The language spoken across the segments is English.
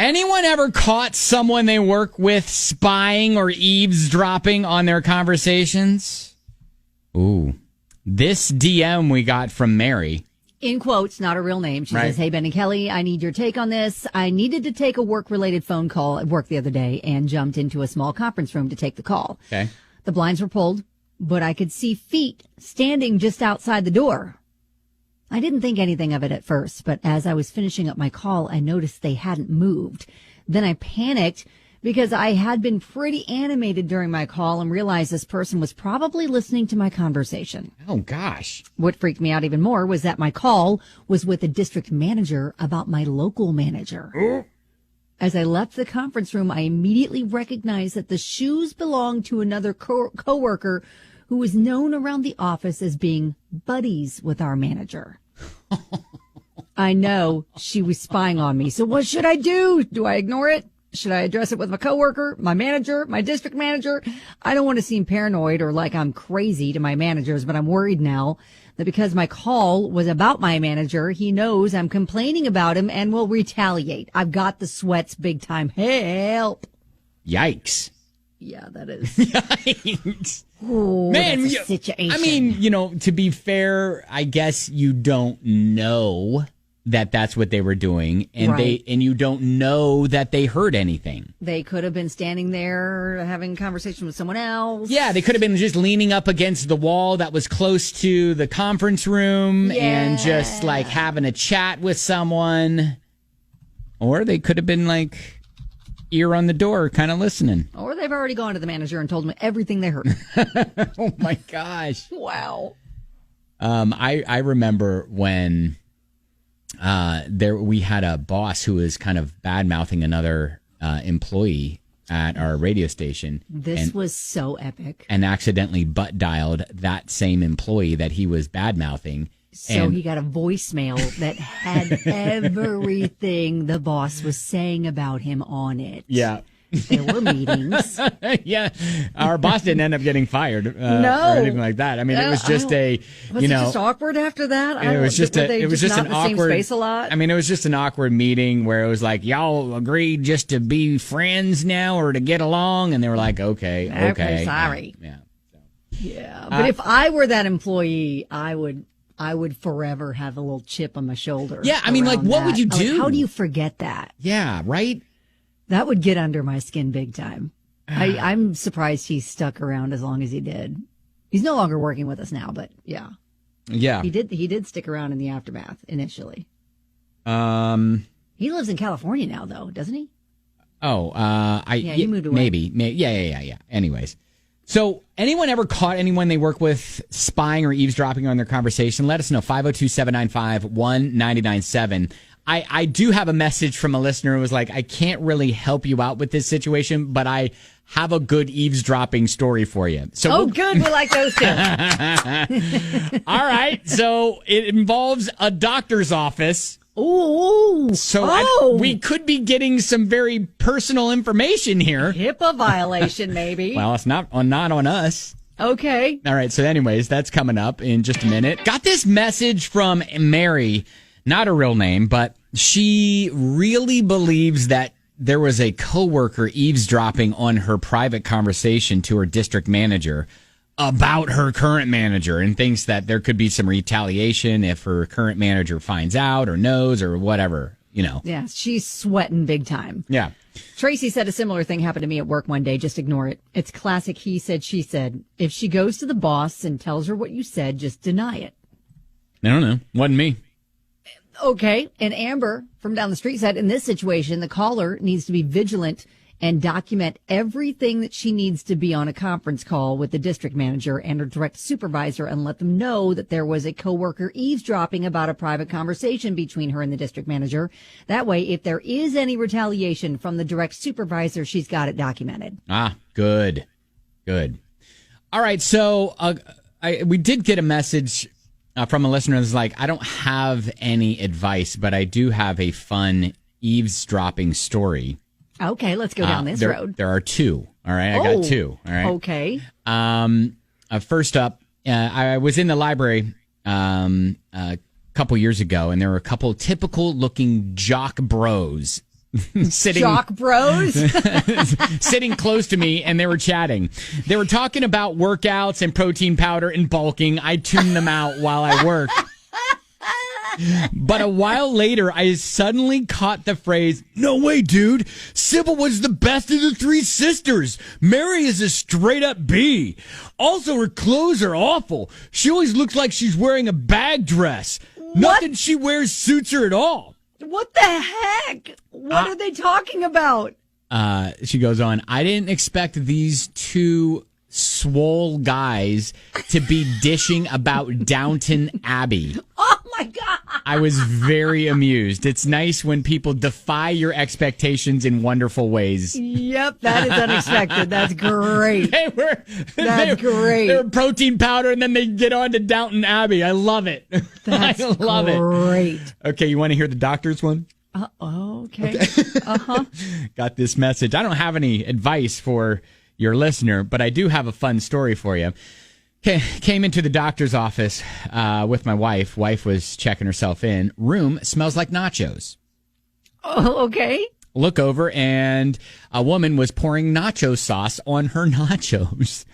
Anyone ever caught someone they work with spying or eavesdropping on their conversations? Ooh. This DM we got from Mary. In quotes, not a real name. She Right. says, hey, Ben and Kelly, I need your take on this. I needed to take a work-related phone call at work the other day and jumped into a small conference room to take the call. Okay. The blinds were pulled, but I could see feet standing just outside the door. I didn't think anything of it at first, but as I was finishing up my call, I noticed they hadn't moved. Then I panicked because I had been pretty animated during my call and realized this person was probably listening to my conversation. Oh, gosh. What freaked me out even more was that my call was with the district manager about my local manager. As I left the conference room, I immediately recognized that the shoes belonged to another coworker who was known around the office as being buddies with our manager. I know she was spying on me. So what should I do? Do I ignore it? Should I address it with my coworker, my manager, my district manager? I don't want to seem paranoid or like I'm crazy to my managers, but I'm worried now that because my call was about my manager, he knows I'm complaining about him and will retaliate. I've got the sweats big time. Help. Yikes. Yeah, that is. Yikes. Ooh, Man, that's a situation. I mean, to be fair, I guess you don't know that that's what they were doing, and Right. you don't know that they heard anything. They could have been standing there having a conversation with someone else. Yeah, they could have been just leaning up against the wall that was close to the conference room and just like having a chat with someone. Or they could have been like ear on the door, kind of listening. Or they've already gone to the manager and told him everything they heard. Oh my gosh. Wow. I remember when we had a boss who was kind of bad mouthing another employee at our radio station. This was so epic. And accidentally butt dialed that same employee that he was bad mouthing. So he got a voicemail that had everything the boss was saying about him on it. Yeah. There were meetings. Yeah. Our boss didn't end up getting fired No. or anything like that. I mean, it was just Was it just awkward after that? It was just were they it was just not an in the same awkward space a lot? I mean, it was just an awkward meeting where it was like, y'all agreed just to be friends now or to get along, and they were like, okay, sorry. Yeah. Yeah, but if I were that employee, I would forever have a little chip on my shoulder. Yeah, I mean, like, around what that. would you Like, do? how do you forget that? Yeah, right? That would get under my skin big time. I'm surprised he stuck around as long as he did. He's no longer working with us now, but yeah. Yeah. He did stick around in the aftermath initially. He He lives in California now, though, doesn't he? he moved away. Maybe. Yeah. Anyways. So, anyone ever caught anyone they work with spying or eavesdropping on their conversation? Let us know. 502-795-1997. I do have a message from a listener who was like, I can't really help you out with this situation, but I have a good eavesdropping story for you. So Good. We like those too. All right. So it involves a doctor's office. Ooh. So we could be getting some very personal information here. HIPAA violation, maybe. Well, it's not on us. Okay. All right. So anyways, that's coming up in just a minute. Got this message from Mary, not a real name, but she really believes that there was a coworker eavesdropping on her private conversation to her district manager about her current manager and thinks that there could be some retaliation if her current manager finds out or knows or whatever, Yeah, she's sweating big time. Yeah. Tracy said a similar thing happened to me at work one day. Just ignore it. It's classic he said, she said. If she goes to the boss and tells her what you said, just deny it. I don't know. Wasn't me. Okay. And Amber from down the street said, in this situation, the caller needs to be vigilant and document everything that she needs to be on a conference call with the district manager and her direct supervisor and let them know that there was a coworker eavesdropping about a private conversation between her and the district manager. That way, if there is any retaliation from the direct supervisor, she's got it documented. Ah, good. All right. So we did get a message from a listener that's like, I don't have any advice, but I do have a fun eavesdropping story. Okay, let's go down this road. There are two. All right, I got two. All right. Okay. First up, I was in the library a couple years ago, and there were a couple typical looking jock bros sitting Jock bros. sitting close to me, and they were chatting. They were talking about workouts and protein powder and bulking. I tuned them out while I worked. But a while later, I suddenly caught the phrase, "No way, dude. Sybil was the best of the three sisters. Mary is a straight up B. Also, her clothes are awful. She always looks like she's wearing a bag dress. Nothing she wears suits her at all." What the heck? What are they talking about? She goes on, "I didn't expect these two swole guys to be dishing about Downton Abbey. Oh, my God. I was very amused. It's nice when people defy your expectations in wonderful ways." Yep, that is unexpected. That's great. That's great. They were protein powder, and then they get on to Downton Abbey. I love it. That's I love great. it. Okay, you want to hear the doctor's one? Okay. Got this message. I don't have any advice for your listener, but I do have a fun story for you. Okay, came into the doctor's office with my wife. Wife was checking herself in. Room smells like nachos. Oh, okay. Look over, and a woman was pouring nacho sauce on her nachos.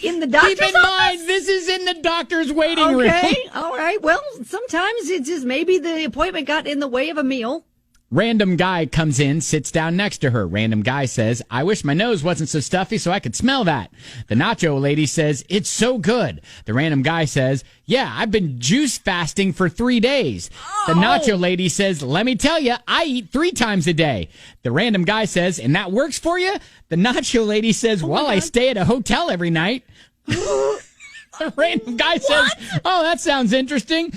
In the doctor's Keep in office? mind, this is in the doctor's waiting room. Okay, all right. Well, sometimes it's just maybe the appointment got in the way of a meal. Random guy comes in, sits down next to her. Random guy says, "I wish my nose wasn't so stuffy so I could smell that." The nacho lady says, "It's so good." The random guy says, "Yeah, I've been juice fasting for 3 days." The nacho lady says, "Let me tell you, I eat 3 times a day." The random guy says, "And that works for you?" The nacho lady says, "Well, I stay at a hotel every night." The random guy says, "Oh, that sounds interesting."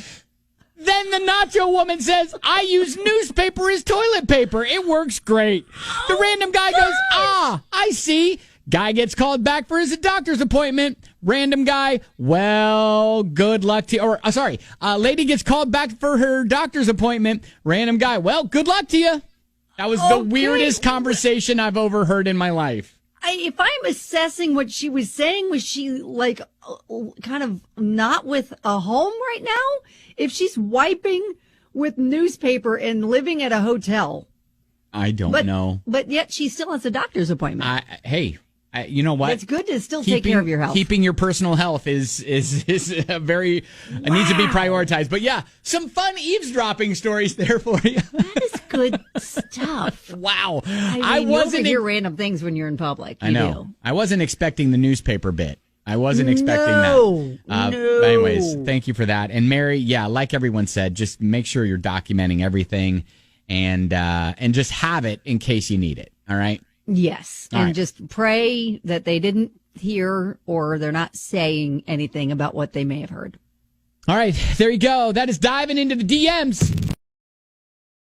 Then the nacho woman says, "I use newspaper as toilet paper. It works great." The random guy goes, "I see." Guy gets called back for his doctor's appointment. Random guy, "Well, good luck to you." Or, sorry, lady gets called back for her doctor's appointment. Random guy, "Well, good luck to you." That was the weirdest conversation I've overheard in my life. If I'm assessing what she was saying, was she like kind of not with a home right now? If she's wiping with newspaper and living at a hotel, I don't know. But yet she still has a doctor's appointment. You know what? It's good to still take care of your health. Keeping your personal health is a very needs to be prioritized. But yeah, some fun eavesdropping stories there for you. That is good stuff. Wow. I wasn't hear random things when you're in public. I know. I wasn't expecting the newspaper bit. I wasn't expecting that. No. But anyways, thank you for that. And Mary, yeah, like everyone said, just make sure you're documenting everything and just have it in case you need it. All right. Yes. All and right. just pray that they didn't hear or they're not saying anything about what they may have heard. All right. There you go. That is diving into the DMs.